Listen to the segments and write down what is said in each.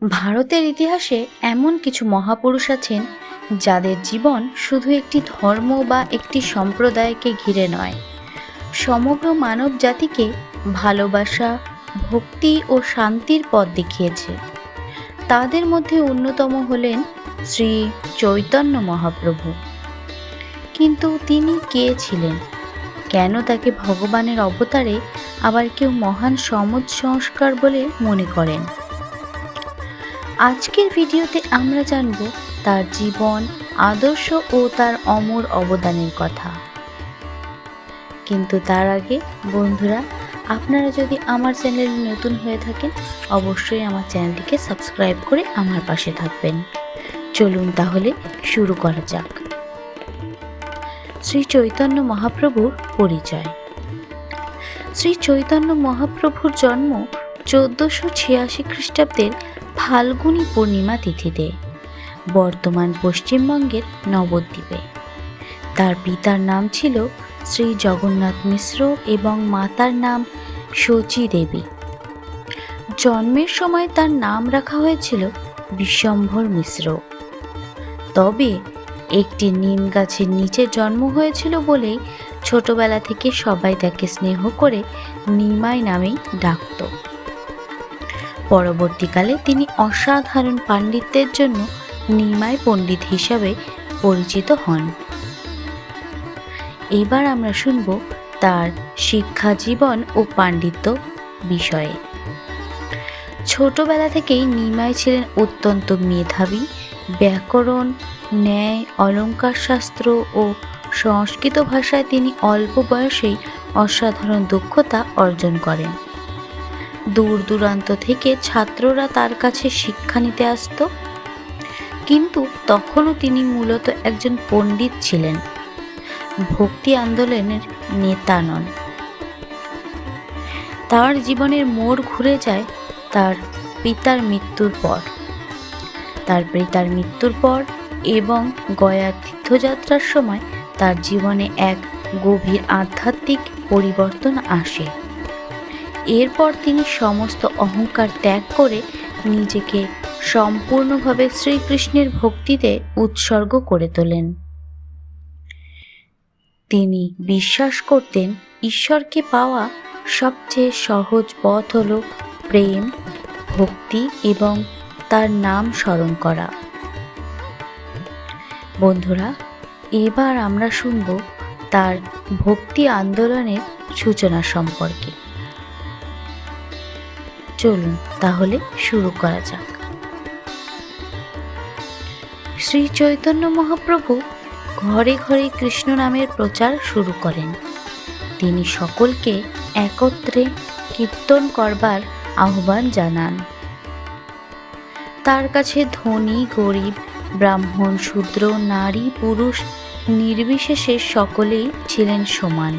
ভারতের ইতিহাসে এমন কিছু মহাপুরুষ আছেন যাদের জীবন শুধু একটি ধর্ম বা একটি সম্প্রদায়কে ঘিরে নয়, সমগ্র মানব জাতিকে ভালোবাসা, ভক্তি ও শান্তির পথ দেখিয়েছে। তাদের মধ্যে অন্যতম হলেন শ্রী চৈতন্য মহাপ্রভু। কিন্তু তিনি কে ছিলেন, কেন তাকে ভগবানের অবতারে আবার কেউ মহান সমাজ সংস্কার বলে মনে করেন? আজকের ভিডিওতে আমরা জানব তার জীবন, আদর্শ ও তার অমর অবদানের কথা। কিন্তু তার আগে বন্ধুরা, আপনারা যদি আমার চ্যানেলে নতুন হয়ে থাকেন অবশ্যই আমার চ্যানেলটিকে সাবস্ক্রাইব করে আমার পাশে থাকবেন। চলুন তাহলে শুরু করা যাক। শ্রী চৈতন্য মহাপ্রভুর পরিচয়। শ্রী চৈতন্য মহাপ্রভুর জন্ম 1486 খ্রিস্টাব্দের ফাল্গুনী পূর্ণিমা তিথিতে বর্তমান পশ্চিমবঙ্গের নবদ্বীপে। তার পিতার নাম ছিল শ্রী জগন্নাথ মিশ্র এবং মাতার নাম শচী দেবী। জন্মের সময় তার নাম রাখা হয়েছিল বিশ্বম্ভর মিশ্র। তবে একটি নিম গাছের নিচে জন্ম হয়েছিল বলেই ছোটবেলা থেকে সবাই তাকে স্নেহ করে নিমাই নামেই ডাকত। পরবর্তীকালে তিনি অসাধারণ পাণ্ডিত্যের জন্য নিমাই পণ্ডিত হিসাবে পরিচিত হন। এবার আমরা শুনব তার শিক্ষা জীবন ও পাণ্ডিত্য বিষয়ে। ছোটবেলা থেকেই নিমাই ছিলেন অত্যন্ত মেধাবী। ব্যাকরণ, ন্যায়, অলঙ্কার শাস্ত্র ও সংস্কৃত ভাষায় তিনি অল্প বয়সেই অসাধারণ দক্ষতা অর্জন করেন। দূর দূরান্ত থেকে ছাত্ররা তার কাছে শিক্ষা নিতে আসত, কিন্তু তখনও তিনি মূলত একজন পণ্ডিত ছিলেন, ভক্তি আন্দোলনের নেতা নন। তার জীবনের মোড় ঘুরে যায় তার পিতার মৃত্যুর পর এবং গয়ার তীর্থযাত্রার সময় তার জীবনে এক গভীর আধ্যাত্মিক পরিবর্তন আসে। এরপর তিনি সমস্ত অহংকার ত্যাগ করে নিজেকে সম্পূর্ণভাবে শ্রীকৃষ্ণের ভক্তিতে উৎসর্গ করে তোলেন। তিনি বিশ্বাস করতেন ঈশ্বরকে পাওয়া সবচেয়ে সহজ পথ হল প্রেম, ভক্তি এবং তার নাম স্মরণ করা। বন্ধুরা, এবার আমরা শুনব তার ভক্তি আন্দোলনের সূচনা সম্পর্কে। চলুন তাহলে শুরু করা যাক। শ্রী চৈতন্য মহাপ্রভু ঘরে ঘরে কৃষ্ণ নামের প্রচার শুরু করেন। তিনি সকলকে একত্রে কীর্তন করবার আহ্বান জানান। তার কাছে ধনী, গরিব, ব্রাহ্মণ, শূদ্র, নারী, পুরুষ নির্বিশেষে সকলেই ছিলেন সমান।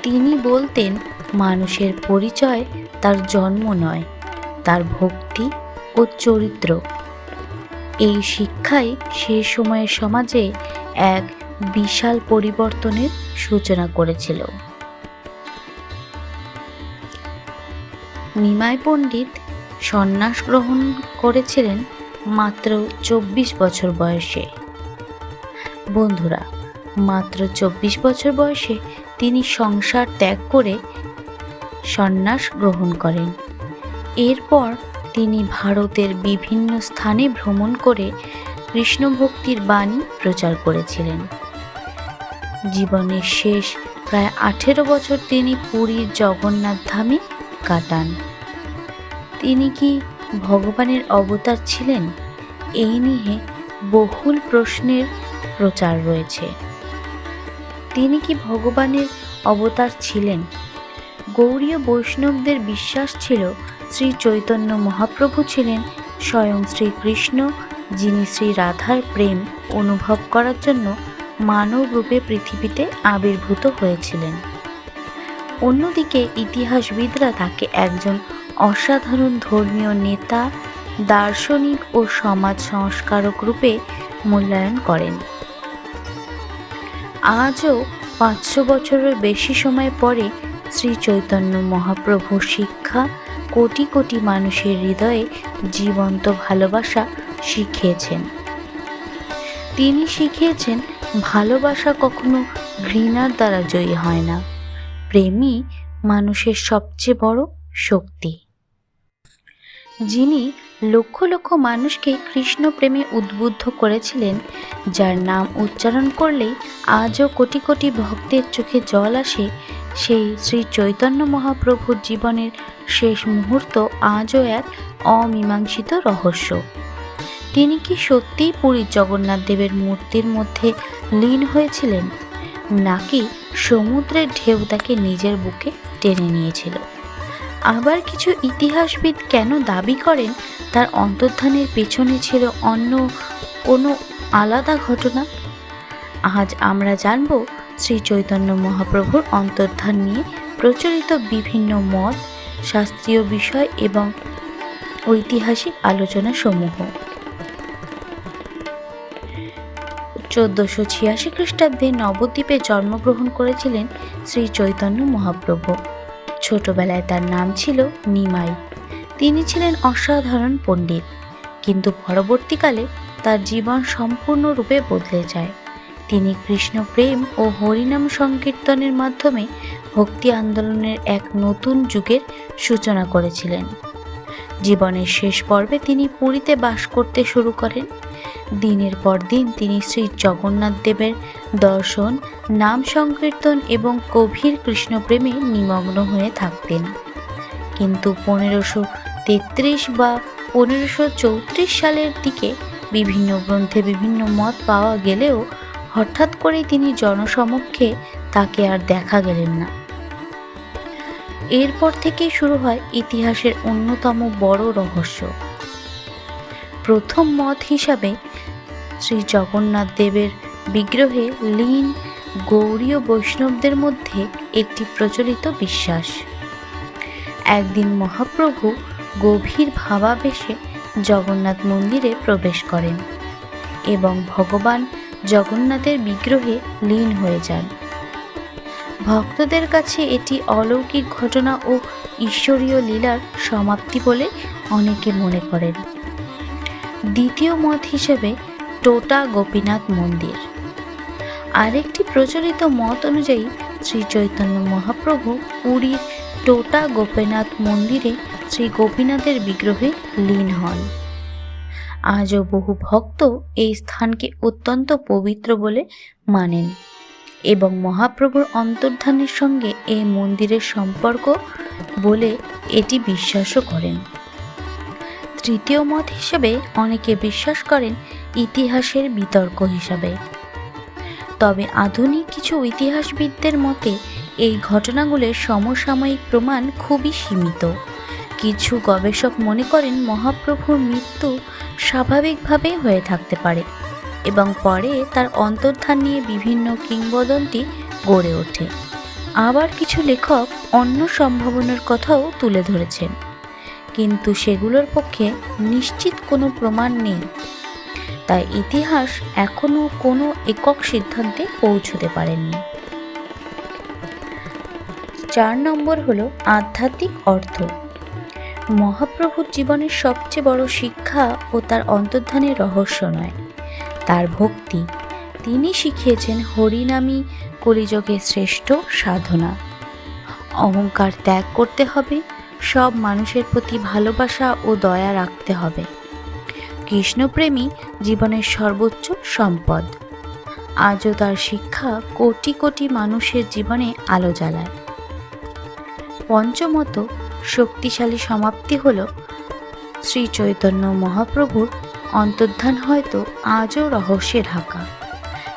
তিনি বলতেন, মানুষের পরিচয় তার জন্ম নয়, তার ভক্তি ও চরিত্র। এই শিক্ষাই সেই সময়ের সমাজে এক বিশাল পরিবর্তনের সূচনা করেছিল। নিমাই পণ্ডিত সন্ন্যাস গ্রহণ করেছিলেন মাত্র 24 বছর বয়সে। বন্ধুরা, মাত্র 24 বছর বয়সে তিনি সংসার ত্যাগ করে সন্ন্যাস গ্রহণ করেন। এরপর তিনি ভারতের বিভিন্ন স্থানে ভ্রমণ করে কৃষ্ণ ভক্তির বাণী প্রচার করেছিলেন। জীবনের শেষ প্রায় 18 বছর তিনি পুরীর জগন্নাথ ধামে কাটান। তিনি কি ভগবানের অবতার ছিলেন? এই নিয়ে বহুল প্রশ্নের প্রচার রয়েছে। তিনি কি ভগবানের অবতার ছিলেন? গৌড়ীয় বৈষ্ণবদের বিশ্বাস ছিল শ্রী চৈতন্য মহাপ্রভু ছিলেন স্বয়ং শ্রীকৃষ্ণ, যিনি শ্রী রাধার প্রেম অনুভব করার জন্য মানব রূপে পৃথিবীতে আবির্ভূত হয়েছিলেন। অন্যদিকে ইতিহাসবিদরা তাকে একজন অসাধারণ ধর্মীয় নেতা, দার্শনিক ও সমাজ সংস্কারক রূপে মূল্যায়ন করেন। আজও 500 বছরের বেশি সময় পরে শ্রী চৈতন্য মহাপ্রভুর শিক্ষা কোটি কোটি মানুষের হৃদয়ে জীবন্ত ভালোবাসা শিখিয়েছেন। তিনি শিখিয়েছেন ভালোবাসা কখনো ঘৃণার দ্বারা জয়ী হয় না, প্রেমই মানুষের সবচেয়ে বড় শক্তি। যিনি লক্ষ লক্ষ মানুষকে কৃষ্ণ প্রেমে উদ্বুদ্ধ করেছিলেন, যার নাম উচ্চারণ করলেই আজও কোটি কোটি ভক্তের চোখে জল আসে, সেই শ্রী চৈতন্য মহাপ্রভুর জীবনের শেষ মুহূর্ত আজও এক অমীমাংসিত রহস্য। তিনি কি সত্যিই পুরীর জগন্নাথ দেবের মূর্তির মধ্যে লীন হয়েছিলেন, নাকি সমুদ্রের ঢেউ তাকে নিজের বুকে টেনে নিয়েছিল? আবার কিছু ইতিহাসবিদ কেন দাবি করেন তার অন্তর্ধানের পেছনে ছিল অন্য কোনো আলাদা ঘটনা? আজ আমরা জানব শ্রী চৈতন্য মহাপ্রভুর অন্তর্ধান নিয়ে প্রচলিত বিভিন্ন মত, শাস্ত্রীয় বিষয় এবং ঐতিহাসিক আলোচনা সমূহ। 1486 খ্রিস্টাব্দে নবদ্বীপে জন্মগ্রহণ করেছিলেন শ্রী চৈতন্য মহাপ্রভু। ছোটবেলায় তার নাম ছিল নিমাই। তিনি ছিলেন অসাধারণ পণ্ডিত, কিন্তু পরবর্তীকালে তার জীবন সম্পূর্ণরূপে বদলে যায়। তিনি কৃষ্ণ প্রেম ও হরিনাম সংকীর্তনের মাধ্যমে ভক্তি আন্দোলনের এক নতুন যুগের সূচনা করেছিলেন। জীবনের শেষ পর্বে তিনি পুরীতে বাস করতে শুরু করেন। দিনের পর দিন তিনি শ্রী জগন্নাথ দেবের দর্শন, নাম সংকীর্তন এবং গভীর কৃষ্ণপ্রেমে নিমগ্ন হয়ে থাকতেন। কিন্তু 1533 বা 1534 সালের দিকে বিভিন্ন গ্রন্থে বিভিন্ন মত পাওয়া গেলেও হঠাৎ করেই তিনি জনসমক্ষে তাকে আর দেখা গেলেন না। এরপর থেকেই শুরু হয় ইতিহাসের অন্যতম বড় রহস্য। প্রথম মত হিসাবে শ্রী জগন্নাথ দেবের বিগ্রহে লীন গৌড়ীয় বৈষ্ণবদের মধ্যে একটি প্রচলিত বিশ্বাস। একদিন মহাপ্রভু গভীর ভাবাবেশে জগন্নাথ মন্দিরে প্রবেশ করেন এবং ভগবান জগন্নাথের বিগ্রহে লীন হয়ে যান। ভক্তদের কাছে এটি অলৌকিক ঘটনা ও ঈশ্বরীয় লীলার সমাপ্তি বলে অনেকে মনে করেন। দ্বিতীয় মত হিসেবে টোটা গোপীনাথ মন্দির। আরেকটি প্রচলিত মত অনুযায়ী শ্রী চৈতন্য মহাপ্রভু পুরীর টোটা গোপীনাথ মন্দিরে শ্রী গোপীনাথের বিগ্রহে লীন হন। আজও বহু ভক্ত এই স্থানকে অত্যন্ত পবিত্র বলে মানেন এবং মহাপ্রভুর অন্তর্ধানের সঙ্গে এই মন্দিরের সম্পর্ক বলে এটি বিশ্বাসও করেন। তৃতীয় মত হিসেবে অনেকে বিশ্বাস করেন ইতিহাসের বিতর্ক হিসাবে। তবে আধুনিক কিছু ইতিহাসবিদদের মতে এই ঘটনাগুলোর সমসাময়িক প্রমাণ খুবই সীমিত। কিছু গবেষক মনে করেন মহাপ্রভুর মৃত্যু স্বাভাবিকভাবেই হয়ে থাকতে পারে এবং পরে তার অন্তর্ধান নিয়ে বিভিন্ন কিংবদন্তি গড়ে ওঠে। আবার কিছু লেখক অন্য সম্ভাবনার কথাও তুলে ধরেছেন, কিন্তু সেগুলোর পক্ষে নিশ্চিত কোনো প্রমাণ নেই। তাই ইতিহাস এখনও কোনো একক সিদ্ধান্তে পৌঁছতে পারেনি। 4 নম্বর হলো আধ্যাত্মিক অর্থ। মহাপ্রভুর জীবনের সবচেয়ে বড় শিক্ষা ও তার অন্তর্ধানের রহস্য নয়, তার ভক্তি। তিনি শিখিয়েছেন হরিনামই কলিযুগের শ্রেষ্ঠ সাধনা। অহংকার ত্যাগ করতে হবে, সব মানুষের প্রতি ভালোবাসা ও দয়া রাখতে হবে। কৃষ্ণপ্রেমী জীবনের সর্বোচ্চ সম্পদ। আজও তার শিক্ষা কোটি কোটি মানুষের জীবনে আলো জ্বালায়। পঞ্চমত শক্তিশালী সমাপ্তি হল শ্রী চৈতন্য মহাপ্রভুর অন্তর্ধান হয়তো আজও রহস্যে ঢাকা,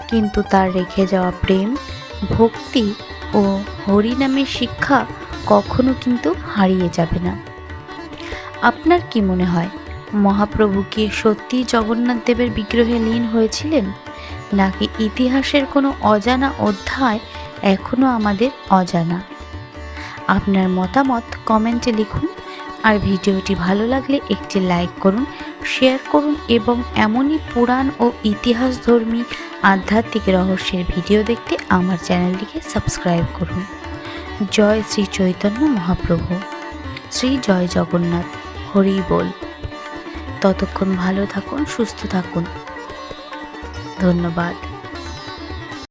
কিন্তু তার রেখে যাওয়া প্রেম, ভক্তি ও হরিনামের শিক্ষা কখনো কিন্তু হারিয়ে যাবে না। আপনার কি মনে হয়, মহাপ্রভু কি সত্যি জগন্নাথ দেবের বিগ্রহে লীন হয়েছিলেন, নাকি ইতিহাসের কোনো অজানা অধ্যায় এখনও আমাদের অজানা? আপনার মতামত কমেন্টে লিখুন, আর ভিডিওটি ভালো লাগলে একটি লাইক করুন, শেয়ার করুন এবং এমনই পুরাণ ও ইতিহাসধর্মী আধ্যাত্মিক রহস্যের ভিডিও দেখতে আমার চ্যানেলটিকে সাবস্ক্রাইব করুন। জয় শ্রী চৈতন্য মহাপ্রভু। শ্রী জয় জগন্নাথ, হরি বল। ততক্ষণ ভালো থাকুন, সুস্থ থাকুন। ধন্যবাদ।